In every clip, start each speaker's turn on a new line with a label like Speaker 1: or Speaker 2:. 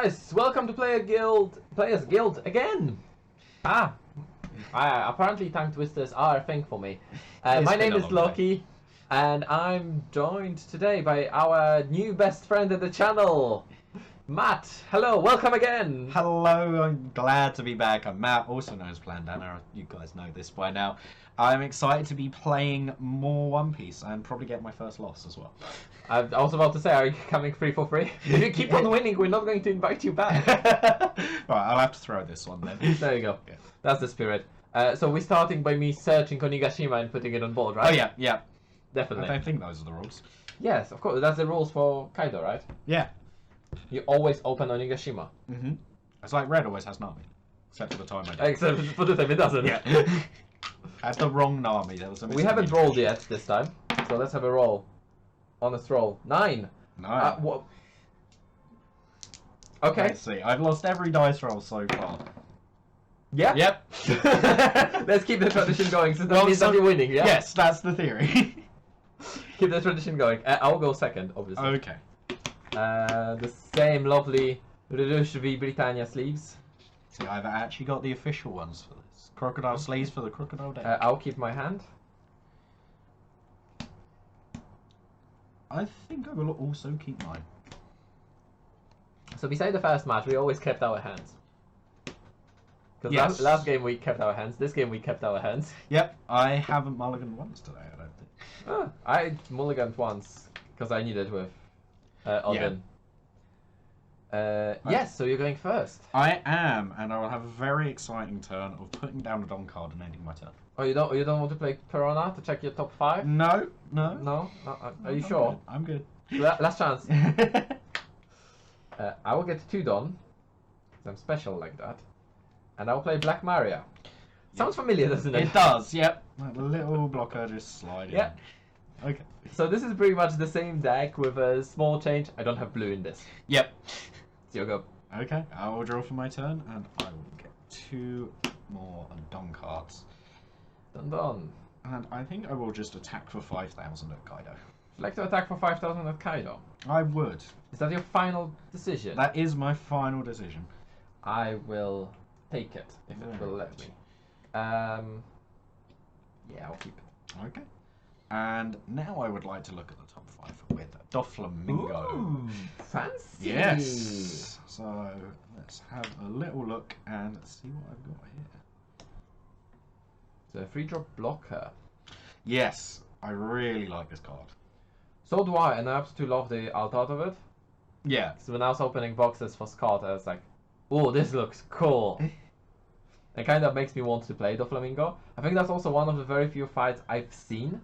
Speaker 1: guys, welcome to Players Guild again. Apparently tongue twisters are a thing for me. My name is Loki, and I'm joined today by our new best friend of the channel, Matt. Hello, welcome again.
Speaker 2: Hello, I'm glad to be back. I'm Matt, also known as Plandana. You guys know this by now. I'm excited to be playing more One Piece and probably get my first loss as well.
Speaker 1: I was about to say, are you coming free for free? If you keep on winning, we're not going to invite you back.
Speaker 2: Right, I'll have to throw this one then.
Speaker 1: There you go.
Speaker 2: Yeah.
Speaker 1: That's the spirit. So we're starting by me searching Onigashima and putting it on board, right?
Speaker 2: Oh yeah.
Speaker 1: Definitely.
Speaker 2: I don't think those are the rules.
Speaker 1: Yes, of course. That's the rules for Kaido, right?
Speaker 2: Yeah.
Speaker 1: You always open Onigashima.
Speaker 2: Mm-hmm. It's like Red always has Nami. Except for the time I did.
Speaker 1: Except for the time it doesn't.
Speaker 2: Yeah. Had the wrong Nami. There was a
Speaker 1: We haven't rolled yet this time. So let's have a roll. Honest roll. 9.
Speaker 2: No.
Speaker 1: Okay.
Speaker 2: Let's see. I've lost every dice roll so far.
Speaker 1: Yeah?
Speaker 2: Yep.
Speaker 1: Let's keep the tradition going since that means that you're winning, yeah?
Speaker 2: Yes, that's the theory.
Speaker 1: Keep the tradition going. I'll go second, obviously.
Speaker 2: Okay.
Speaker 1: The same lovely Rouge v Britannia sleeves.
Speaker 2: See, I've actually got the official ones for this. Crocodile sleeves for the Crocodile deck.
Speaker 1: I'll keep my hand.
Speaker 2: I think I will also keep mine.
Speaker 1: So beside the first match, we always kept our hands. Because
Speaker 2: Yes.
Speaker 1: last game we kept our hands, this game we kept our hands.
Speaker 2: Yep, I haven't mulliganed once today, I don't think.
Speaker 1: I mulliganed once, because I needed with Odin. Yes, so you're going first.
Speaker 2: I am, and I will have a very exciting turn of putting down a Don card and ending my turn.
Speaker 1: Oh, you don't want to play Piranha to check your top 5?
Speaker 2: No.
Speaker 1: No? Are you sure?
Speaker 2: I'm good.
Speaker 1: Last chance. I will get 2 Don, because I'm special like that. And I will play Black Maria. Sounds familiar, doesn't it?
Speaker 2: It does, yep. Like the little blocker just sliding.
Speaker 1: Yeah.
Speaker 2: Okay.
Speaker 1: So this is pretty much the same deck with a small change. I don't have blue in this.
Speaker 2: Yep.
Speaker 1: So you go.
Speaker 2: Okay, I will draw for my turn, and I will get 2 more Don cards.
Speaker 1: Done.
Speaker 2: And I think I will just attack for 5,000 at Kaido.
Speaker 1: Would you like to attack for 5,000 at Kaido?
Speaker 2: I would.
Speaker 1: Is that your final decision?
Speaker 2: That is my final decision.
Speaker 1: I will take it, if it will let me. Yeah, I'll keep it.
Speaker 2: Okay. And now I would like to look at the top 5 with Doflamingo.
Speaker 1: Ooh, fancy!
Speaker 2: Yes! So, let's have a little look and see what I've got here.
Speaker 1: It's a 3-drop blocker.
Speaker 2: Yes, I really like this card.
Speaker 1: So do I, and I absolutely love the art out of it.
Speaker 2: Yeah.
Speaker 1: So when I was opening boxes for Scott, I was like, oh, this looks cool. It kind of makes me want to play Doflamingo. I think that's also one of the very few fights I've seen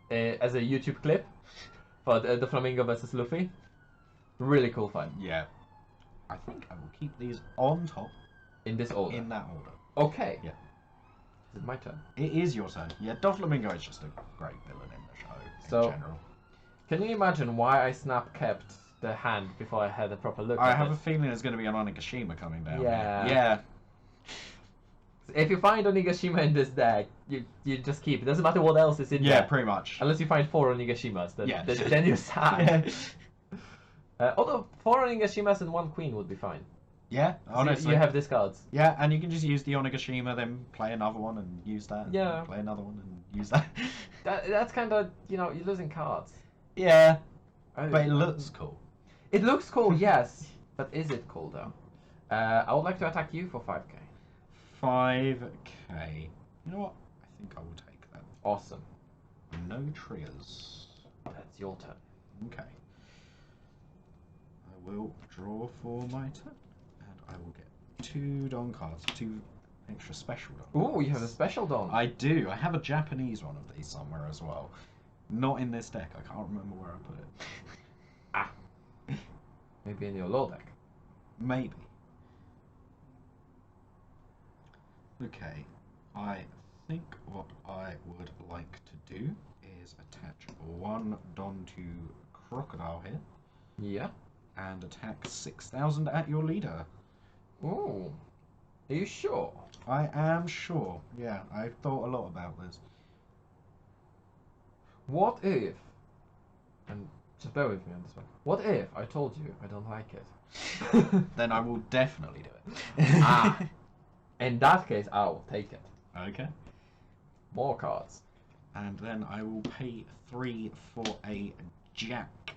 Speaker 1: as a YouTube clip for Doflamingo versus Luffy. Really cool fight.
Speaker 2: Yeah. I think I will keep these on top.
Speaker 1: In this order?
Speaker 2: In that order.
Speaker 1: Okay.
Speaker 2: Yeah.
Speaker 1: Is it my turn?
Speaker 2: It is your turn. Yeah, Doflamingo is just a great villain in the show in general.
Speaker 1: Can you imagine why I kept the hand before I had a proper look
Speaker 2: I
Speaker 1: at
Speaker 2: have
Speaker 1: it?
Speaker 2: a feeling there's going to be an Onigashima coming down.
Speaker 1: Yeah.
Speaker 2: Here. Yeah.
Speaker 1: If you find Onigashima in this deck, you just keep it. Doesn't matter what else is in there.
Speaker 2: Yeah, pretty much.
Speaker 1: Unless you find 4 Onigashimas, then,
Speaker 2: Yeah.
Speaker 1: then you're sad. Although 4 Onigashimas and 1 Queen would be fine.
Speaker 2: Yeah, honestly.
Speaker 1: So you have discards.
Speaker 2: Yeah, and you can just use the Onigashima, then play another one and use that.
Speaker 1: Yeah.
Speaker 2: Play another one and use that.
Speaker 1: That's kind of, you're losing cards.
Speaker 2: Yeah, but it looks cool.
Speaker 1: It looks cool, yes. But is it cool, though? I would like to attack you for 5k.
Speaker 2: 5k. You know what? I think I will take that.
Speaker 1: Awesome.
Speaker 2: No triggers.
Speaker 1: That's your turn.
Speaker 2: Okay. I will draw for my turn. And I will get 2 Don cards. 2 extra special Don cards.
Speaker 1: Ooh, you have a special Don.
Speaker 2: I do. I have a Japanese one of these somewhere as well. Not in this deck. I can't remember where I put it.
Speaker 1: Maybe in your low deck.
Speaker 2: Maybe. Okay. I think what I would like to do is attach 1 Don to Crocodile here.
Speaker 1: Yeah.
Speaker 2: And attack 6,000 at your leader.
Speaker 1: Ooh. Are you sure?
Speaker 2: I am sure. Yeah, I've thought a lot about this.
Speaker 1: What if... And Just bear with me on this one. What if I told you I don't like it?
Speaker 2: Then I will definitely do it.
Speaker 1: Ah, in that case, I will take it.
Speaker 2: Okay.
Speaker 1: More cards.
Speaker 2: And then I will pay 3 for a jack.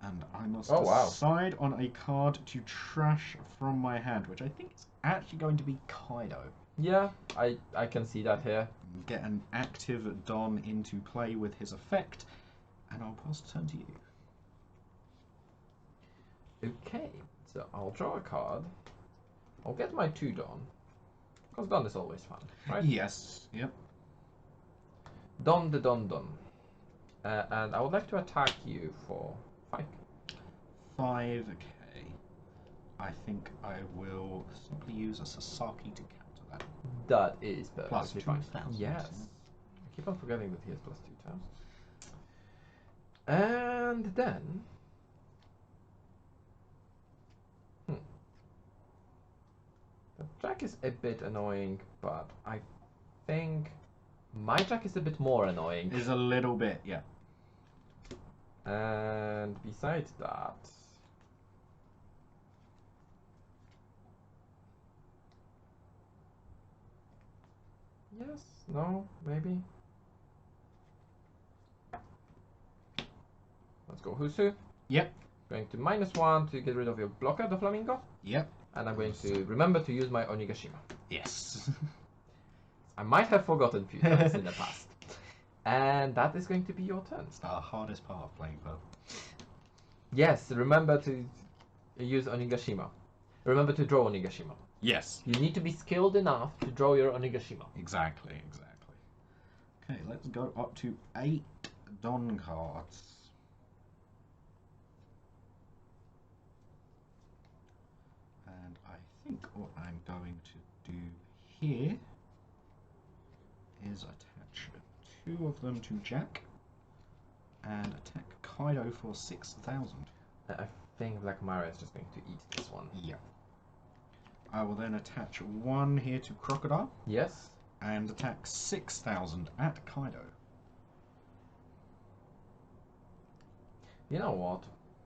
Speaker 2: And I must
Speaker 1: Oh, wow.
Speaker 2: decide on a card to trash from my hand, which I think is actually going to be Kaido.
Speaker 1: Yeah, I can see that here.
Speaker 2: Get an active Don into play with his effect, and I'll pass the turn to you.
Speaker 1: Okay, so I'll draw a card. I'll get my 2 Don. Because Don is always fun, right?
Speaker 2: Yes, yep.
Speaker 1: Don the Don Don. And I would like to attack you for 5.
Speaker 2: 5k. I think I will simply use a Sasaki to counter that.
Speaker 1: That is
Speaker 2: Plus
Speaker 1: perfectly fine.
Speaker 2: 2,000.
Speaker 1: Yes. I keep on forgetting that he has plus 2 times. And then... The jack is a bit annoying, but I think my jack is a bit more annoying.
Speaker 2: Is a little bit, yeah.
Speaker 1: And besides that... Yes, no, maybe. Let's go Husu.
Speaker 2: Yep.
Speaker 1: Going to -1 to get rid of your blocker, the Flamingo.
Speaker 2: Yep.
Speaker 1: And I'm going to remember to use my Onigashima.
Speaker 2: Yes.
Speaker 1: I might have forgotten a few times in the past. And that is going to be your turn.
Speaker 2: It's the hardest part of playing Pearl.
Speaker 1: Yes, remember to use Onigashima. Remember to draw Onigashima.
Speaker 2: Yes.
Speaker 1: You need to be skilled enough to draw your Onigashima.
Speaker 2: Exactly, exactly. Okay, let's go up to 8 Don cards. And I think what I'm going to do here is attach 2 of them to Jack and attack Kaido for 6,000.
Speaker 1: I think Black Mario is just going to eat this one.
Speaker 2: Yeah. I will then attach 1 here to Crocodile.
Speaker 1: Yes.
Speaker 2: And attack 6,000 at Kaido.
Speaker 1: You know what?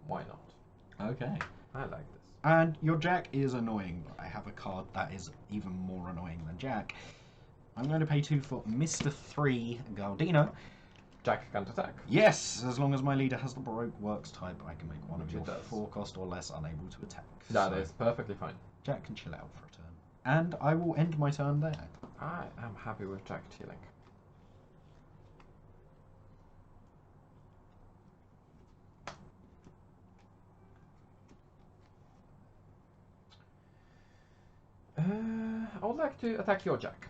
Speaker 1: Why not?
Speaker 2: Okay.
Speaker 1: I like this.
Speaker 2: And your Jack is annoying, but I have a card that is even more annoying than Jack. I'm going to pay 2 for Mr. 3 Galdino.
Speaker 1: Jack can't attack.
Speaker 2: Yes, as long as my leader has the Baroque Works type, I can make one of
Speaker 1: Which
Speaker 2: your
Speaker 1: it does.
Speaker 2: 4 cost or less unable to attack.
Speaker 1: That
Speaker 2: So
Speaker 1: is perfectly fine.
Speaker 2: Jack can chill out for a turn. And I will end my turn there.
Speaker 1: I am happy with Jack chilling. I would like to attack your Jack.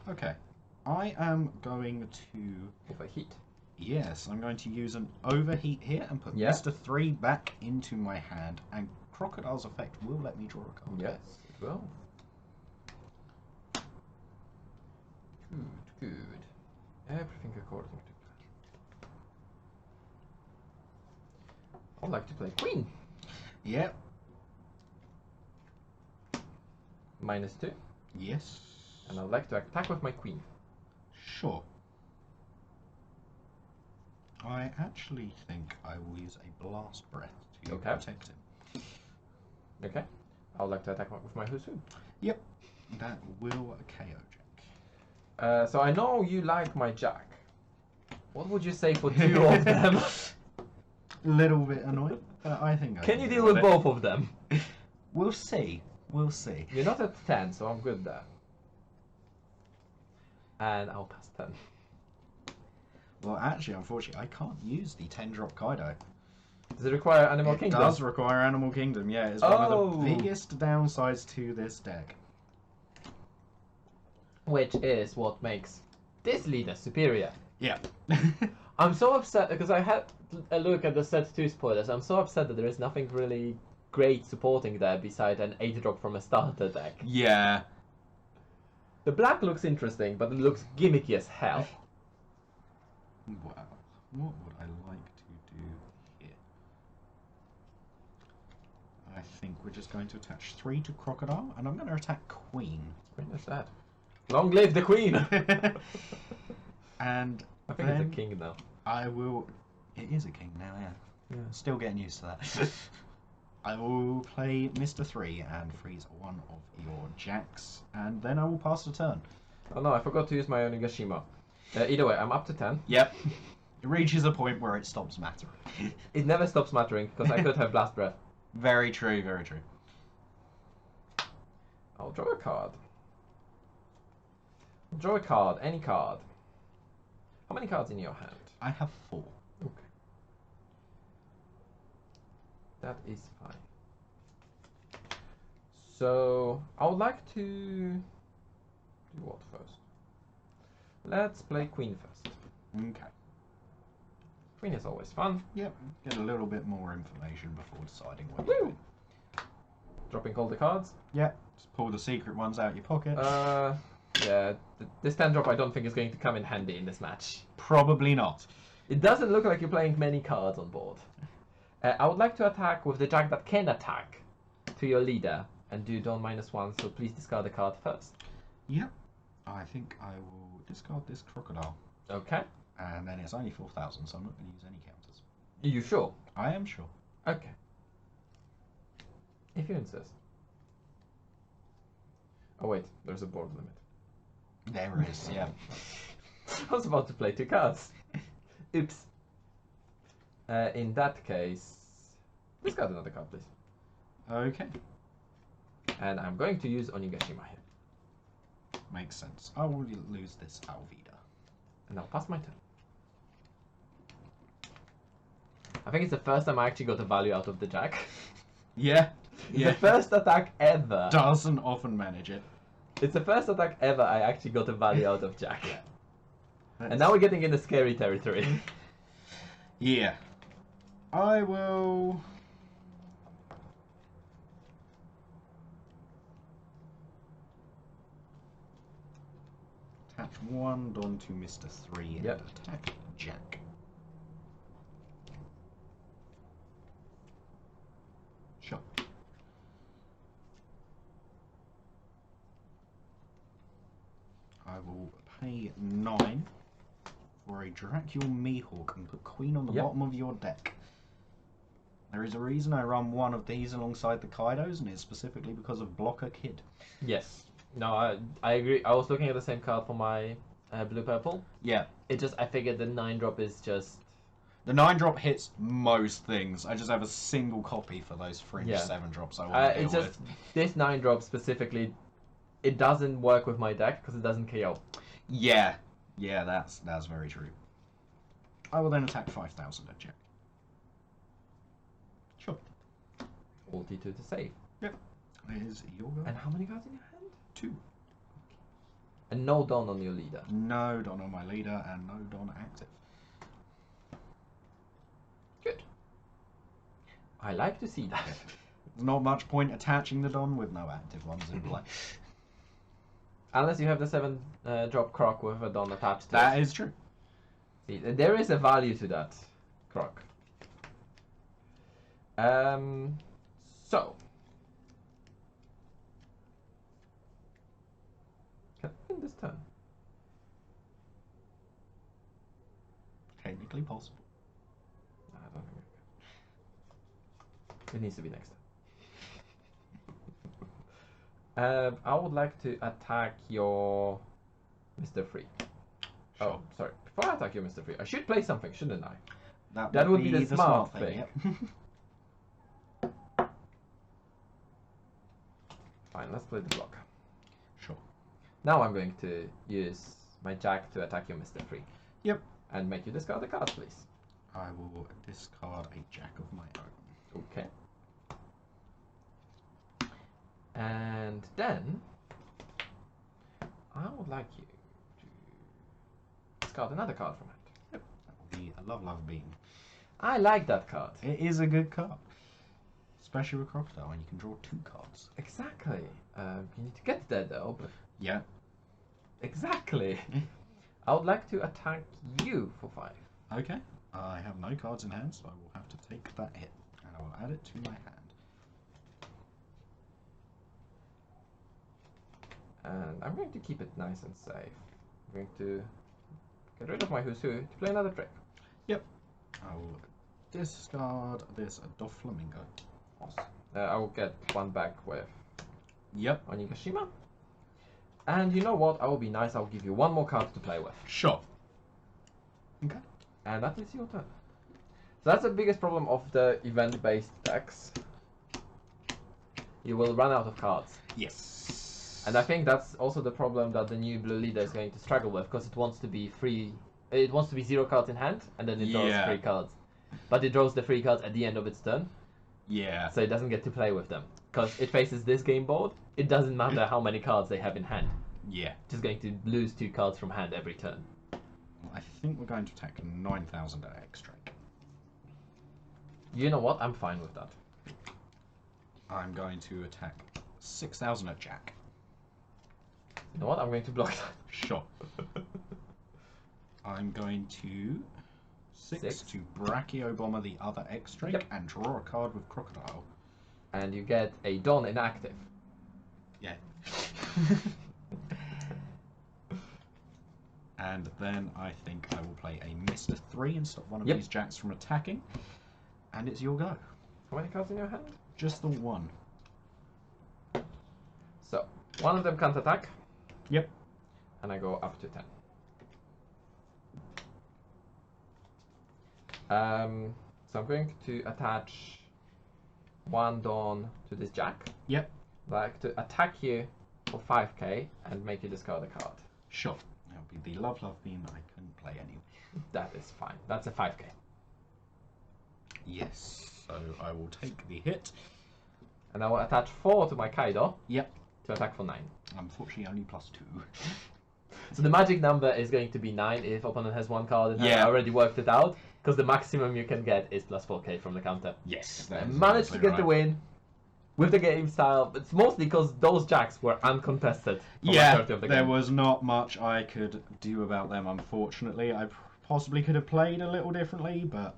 Speaker 2: Okay. I am going to...
Speaker 1: If I heat.
Speaker 2: Yes, I'm going to use an overheat here and put
Speaker 1: Yeah.
Speaker 2: Mr. 3 back into my hand, and Crocodile's effect will let me draw a card.
Speaker 1: Yes, it will. Good, good. Everything according to plan. I'd like to play Queen.
Speaker 2: Yep.
Speaker 1: -2.
Speaker 2: Yes.
Speaker 1: And I'd like to attack with my Queen.
Speaker 2: Sure. I actually think I will use a Blast Breath to
Speaker 1: Okay.
Speaker 2: protect him.
Speaker 1: Okay. I would like to attack with my Husu.
Speaker 2: Yep. That will KO Jack.
Speaker 1: So I know you like my Jack. What would you say for 2 of them?
Speaker 2: Little bit annoying, but I think I
Speaker 1: Can you deal with
Speaker 2: it.
Speaker 1: both of them?
Speaker 2: We'll see. We'll see.
Speaker 1: You're not at 10, so I'm good there. And I'll pass 10.
Speaker 2: Well, actually, unfortunately, I can't use the 10-drop Kaido.
Speaker 1: Does it require Animal
Speaker 2: It
Speaker 1: Kingdom?
Speaker 2: does require Animal Kingdom, yeah. It's one of
Speaker 1: Oh.
Speaker 2: the biggest downsides to this deck.
Speaker 1: Which is what makes this leader superior.
Speaker 2: Yeah.
Speaker 1: I'm so upset because I had a look at the set 2 spoilers. I'm so upset that there is nothing really great supporting there beside an 8-drop from a starter deck.
Speaker 2: Yeah.
Speaker 1: The black looks interesting, but it looks gimmicky as hell.
Speaker 2: Wow. What would I like to do here? I think we're just going to attach 3 to Crocodile, and I'm going to attack Queen.
Speaker 1: Queen is that? Long live the Queen!
Speaker 2: And
Speaker 1: I think
Speaker 2: then
Speaker 1: it's a king now.
Speaker 2: I will It is a king now, yeah.
Speaker 1: Yeah.
Speaker 2: Still getting used to that. I will play Mr. 3 and freeze one of your jacks, and then I will pass the turn.
Speaker 1: Oh no, I forgot to use my Onigashima. Either way, I'm up to 10.
Speaker 2: Yep. It reaches a point where it stops mattering.
Speaker 1: It never stops mattering, because I could have Blast Breath.
Speaker 2: Very true, very true.
Speaker 1: I'll draw a card. Draw a card, any card. How many cards in your hand?
Speaker 2: I have 4.
Speaker 1: Okay. That is fine. So, I would like to do what first? Let's play Queen first.
Speaker 2: Okay.
Speaker 1: Queen is always fun.
Speaker 2: Yep. Get a little bit more information before deciding what
Speaker 1: Woo!
Speaker 2: you do.
Speaker 1: Dropping all the cards.
Speaker 2: Yep. Just pull the secret ones out your pocket.
Speaker 1: Yeah, this 10 drop I don't think is going to come in handy in this match.
Speaker 2: Probably not.
Speaker 1: It doesn't look like you're playing many cards on board. I would like to attack with the jack that can attack to your leader and do Dawn -1, so please discard the card first.
Speaker 2: Yep. I think I will discard this crocodile.
Speaker 1: Okay.
Speaker 2: And then it's only 4,000, so I'm not going to use any counters.
Speaker 1: Are you sure?
Speaker 2: I am sure.
Speaker 1: Okay. If you insist. Oh wait, there's a board limit.
Speaker 2: There it is, yeah.
Speaker 1: I was about to play 2 cards. Oops. In that case, discard another card, please.
Speaker 2: Okay.
Speaker 1: And I'm going to use Onigashima here.
Speaker 2: Makes sense. I will lose this Alvida.
Speaker 1: And I'll pass my turn. I think it's the first time I actually got a value out of the jack.
Speaker 2: Yeah.
Speaker 1: It's the first attack ever.
Speaker 2: Doesn't often manage it.
Speaker 1: It's the first attack ever I actually got a value out of jack. And now we're getting into scary territory.
Speaker 2: Yeah. I will... attach 1 Dawn to Mr. 3 and
Speaker 1: Yep.
Speaker 2: attack Jack. Sure. I will pay 9 for a Dracula Mihawk and put Queen on the
Speaker 1: Yep.
Speaker 2: bottom of your deck. There is a reason I run one of these alongside the Kaidos, and it's specifically because of Blocker Kid.
Speaker 1: Yes. No, I agree. I was looking at the same card for my blue-purple.
Speaker 2: Yeah.
Speaker 1: It just, I figured the 9-drop is just...
Speaker 2: The 9-drop hits most things. I just have a single copy for those fringe
Speaker 1: Yeah.
Speaker 2: 7-drops I want to
Speaker 1: it's
Speaker 2: deal
Speaker 1: just,
Speaker 2: with.
Speaker 1: this 9-drop specifically, it doesn't work with my deck because it doesn't KO.
Speaker 2: Yeah. Yeah, that's very true. I will then attack 5,000 at Jack. Sure.
Speaker 1: Ulti to save.
Speaker 2: Yep. It is your go.
Speaker 1: And how many cards in your hand?
Speaker 2: 2.
Speaker 1: And no Dawn on your leader.
Speaker 2: No Don on my leader and no Don active.
Speaker 1: Good. I like to see that.
Speaker 2: There's not much point attaching the Don with no active ones in play.
Speaker 1: Unless you have the 7-drop croc with a Dawn attached to
Speaker 2: That
Speaker 1: it.
Speaker 2: is true.
Speaker 1: See, there is a value to that croc. So. Can I win this turn?
Speaker 2: Technically possible.
Speaker 1: No, I don't think I can. It needs to be next turn. I would like to attack your Mr. Free. Oh, sorry. Before I attack your Mr. Free, I should play something, shouldn't I? That would be the smart thing.
Speaker 2: Yep.
Speaker 1: Fine, let's play the blocker.
Speaker 2: Sure.
Speaker 1: Now I'm going to use my jack to attack your Mr. Free.
Speaker 2: Yep.
Speaker 1: And make you discard the card, please.
Speaker 2: I will discard a Jack of my own.
Speaker 1: Okay. And then I would like you to discard another card from hand.
Speaker 2: Yep. That will be a Love Beam.
Speaker 1: I like that card.
Speaker 2: It is a good card. Especially with Crocodile, and you can draw 2 cards.
Speaker 1: Exactly. You need to get there though, but...
Speaker 2: Yeah.
Speaker 1: Exactly. I would like to attack you for 5.
Speaker 2: Okay. I have no cards in hand, so I will have to take that hit. And I will add it to my hand.
Speaker 1: And I'm going to keep it nice and safe. I'm going to get rid of my Who's Who to play another trick.
Speaker 2: Yep. I will discard this Doflamingo.
Speaker 1: Awesome. I will get one back with
Speaker 2: Yep.
Speaker 1: Onigashima. And you know what? I will be nice. I'll give you one more card to play with.
Speaker 2: Sure. Okay.
Speaker 1: And that is your turn. So that's the biggest problem of the event-based decks. You will run out of cards.
Speaker 2: Yes.
Speaker 1: And I think that's also the problem that the new blue leader is going to struggle with, because it wants to be free. It wants to be 0 cards in hand, and then it draws 3 cards. But it draws the 3 cards at the end of its turn.
Speaker 2: Yeah.
Speaker 1: So it doesn't get to play with them. Because it faces this game board, it doesn't matter how many cards they have in hand.
Speaker 2: Yeah.
Speaker 1: Just going to lose 2 cards from hand every turn.
Speaker 2: I think we're going to attack 9,000 at X-Drake.
Speaker 1: You know what? I'm fine with that.
Speaker 2: I'm going to attack 6,000 at Jack.
Speaker 1: You know what? I'm going to block that.
Speaker 2: Sure. I'm going to 6 to Brachio Bomber the other X-Drake and draw a card with Crocodile.
Speaker 1: And you get a Dawn inactive.
Speaker 2: Yeah. And then I think I will play a Mr. 3 and stop one of these Jacks from attacking. And it's your go.
Speaker 1: How many cards in your hand?
Speaker 2: Just the one.
Speaker 1: So, one of them can't attack.
Speaker 2: Yep.
Speaker 1: And I go up to 10. So I'm going to attach one Dawn to this Jack.
Speaker 2: Yep.
Speaker 1: Like to attack you for 5k and make you discard a card.
Speaker 2: Sure. That would be the Love Beam I couldn't play anyway.
Speaker 1: That is fine. That's a 5k.
Speaker 2: Yes. So I will take the hit.
Speaker 1: And I will attach 4 to my Kaido.
Speaker 2: Yep.
Speaker 1: To attack for 9.
Speaker 2: Unfortunately, only +2.
Speaker 1: So the magic number is going to be 9 if opponent has 1 card and
Speaker 2: Yeah.
Speaker 1: I already worked it out. Because the maximum you can get is +4k from the counter.
Speaker 2: Yes.
Speaker 1: I managed to get the win with the game style. It's mostly because those Jacks were uncontested for majority of the game.
Speaker 2: There was not much I could do about them, unfortunately. I possibly could have played a little differently, but...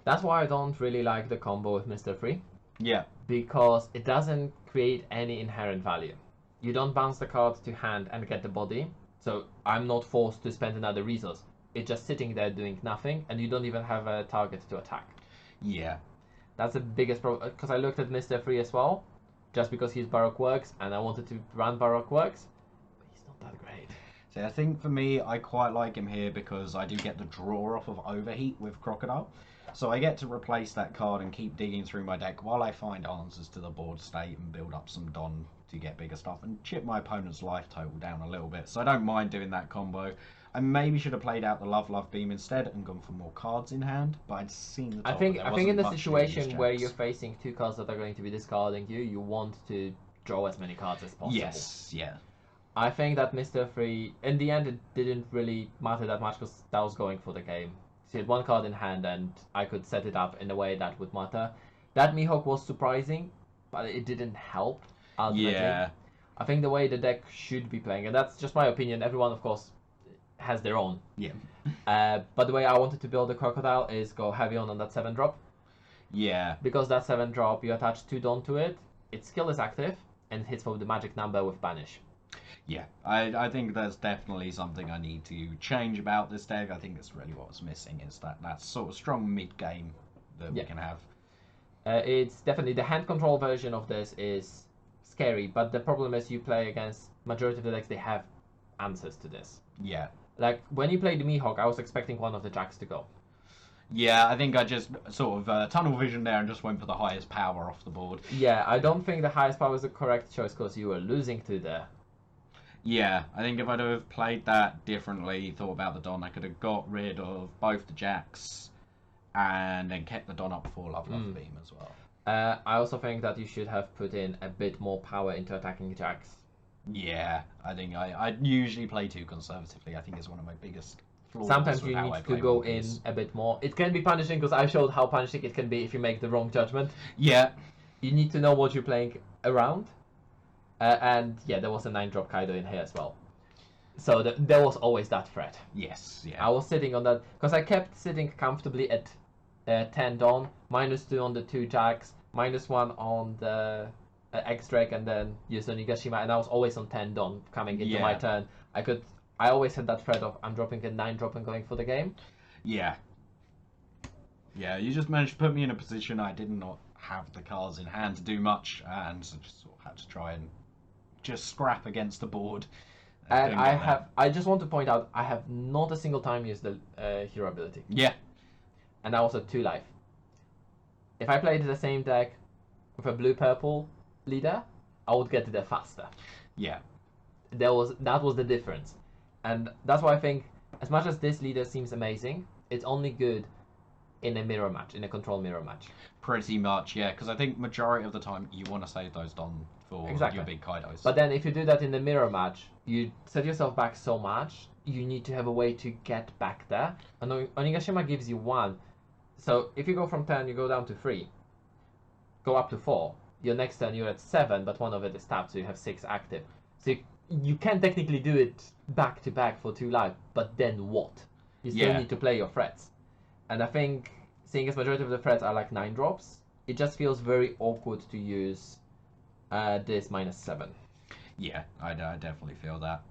Speaker 1: That's why I don't really like the combo with Mr. Free.
Speaker 2: Yeah.
Speaker 1: Because it doesn't create any inherent value. You don't bounce the card to hand and get the body. So I'm not forced to spend another resource. It's just sitting there doing nothing, and you don't even have a target to attack.
Speaker 2: Yeah.
Speaker 1: That's the biggest problem, because I looked at Mr. Free as well, just because he's Baroque Works, and I wanted to run Baroque Works, but he's not that great.
Speaker 2: So I think for me, I quite like him here because I do get the draw off of Overheat with Crocodile. So I get to replace that card and keep digging through my deck while I find answers to the board state and build up some Don to get bigger stuff and chip my opponent's life total down a little bit. So I don't mind doing that combo. I maybe should have played out the Love Beam instead and gone for more cards in hand, but I'd seen the
Speaker 1: I think in the situation where you're facing 2 cards that are going to be discarding you, you want to draw as many cards as possible.
Speaker 2: Yes, yeah.
Speaker 1: I think that Mr. Free, in the end, it didn't really matter that much because I was going for the game. So he had 1 card in hand and I could set it up in a way that would matter. That Mihawk was surprising, but it didn't help ultimately.
Speaker 2: Yeah.
Speaker 1: I think the way the deck should be playing, and that's just my opinion, everyone of course has their own.
Speaker 2: Yeah.
Speaker 1: But the way I wanted to build the Crocodile is go heavy on that 7-drop.
Speaker 2: Yeah.
Speaker 1: Because that 7-drop, you attach 2 Dawn to it, its skill is active, and it hits for the magic number with Banish.
Speaker 2: Yeah, I think there's definitely something I need to change about this deck. I think that's really what was missing, is that sort of strong mid-game that we can have.
Speaker 1: It's definitely, the hand control version of this is scary, but the problem is you play against majority of the decks, they have answers to this.
Speaker 2: Yeah.
Speaker 1: Like, when you played the Mihawk, I was expecting one of the Jacks to go.
Speaker 2: Yeah, I think I just sort of tunnel vision there and just went for the highest power off the board.
Speaker 1: Yeah, I don't think the highest power is the correct choice because you were losing to the...
Speaker 2: Yeah, I think if I'd have played that differently, thought about the Don, I could have got rid of both the Jacks and then kept the Don up for Love Beam as well.
Speaker 1: I also think that you should have put in a bit more power into attacking Jacks.
Speaker 2: Yeah, I think I usually play too conservatively. I think it's one of my biggest flaws.
Speaker 1: Sometimes you need to go in a bit more. It can be punishing because I showed how punishing it can be if you make the wrong judgment.
Speaker 2: Yeah.
Speaker 1: You need to know what you're playing around. And yeah, there was a 9-drop Kaido in here as well. So there was always that threat.
Speaker 2: Yes, yeah.
Speaker 1: I was sitting on that because I kept sitting comfortably at 10 Dawn, -2 on the 2 Jacks, -1 on the X-Drake, and then use Onigashima, and I was always on 10 Dawn coming into my turn. I always had that threat of I'm dropping a 9-drop and going for the game.
Speaker 2: Yeah. Yeah, you just managed to put me in a position I did not have the cards in hand to do much, and so just sort of had to try and just scrap against the board.
Speaker 1: And
Speaker 2: Didn't get there.
Speaker 1: I just want to point out, I have not a single time used the hero ability.
Speaker 2: Yeah,
Speaker 1: And I also 2 life. If I played the same deck with a blue-purple leader, I would get there faster.
Speaker 2: yeah,
Speaker 1: That was the difference. And that's why I think, as much as this leader seems amazing, it's only good in a mirror match, in a control mirror match.
Speaker 2: pretty much. Yeah, because I think majority of the time you want to save those Don for
Speaker 1: Exactly.
Speaker 2: your big Kaidos.
Speaker 1: But then if you do that in the mirror match, you set yourself back so much, you need to have a way to get back there. And Onigashima gives you 1. So if you go from 10, you go down to 3. Go up to 4. Your next turn you're at 7, but one of it is tapped, so you have 6 active. So you can technically do it back to back for 2 life, but then what? You still need to play your threats. And I think, seeing as majority of the threats are like 9 drops, it just feels very awkward to use this -7.
Speaker 2: Yeah, I definitely feel that.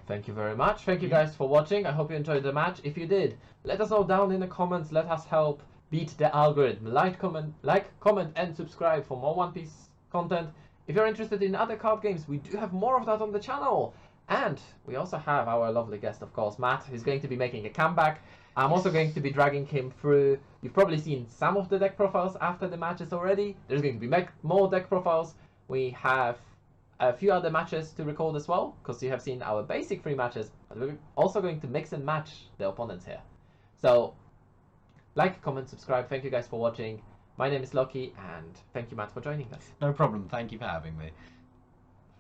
Speaker 1: Thank you very much. Thank you guys for watching. I hope you enjoyed the match. If you did, let us know down in the comments. Let us help beat the algorithm. Like, comment, and subscribe for more One Piece content. If you're interested in other card games, we do have more of that on the channel. And we also have our lovely guest, of course, Matt, who's going to be making a comeback. I'm also going to be dragging him through. You've probably seen some of the deck profiles after the matches already. There's going to be more deck profiles. We have a few other matches to record as well, because you have seen our basic 3 matches, but we're also going to mix and match the opponents here. So, like, comment, subscribe. Thank you guys for watching. My name is Loki, and thank you, Matt, for joining us.
Speaker 2: No problem. Thank you for having me.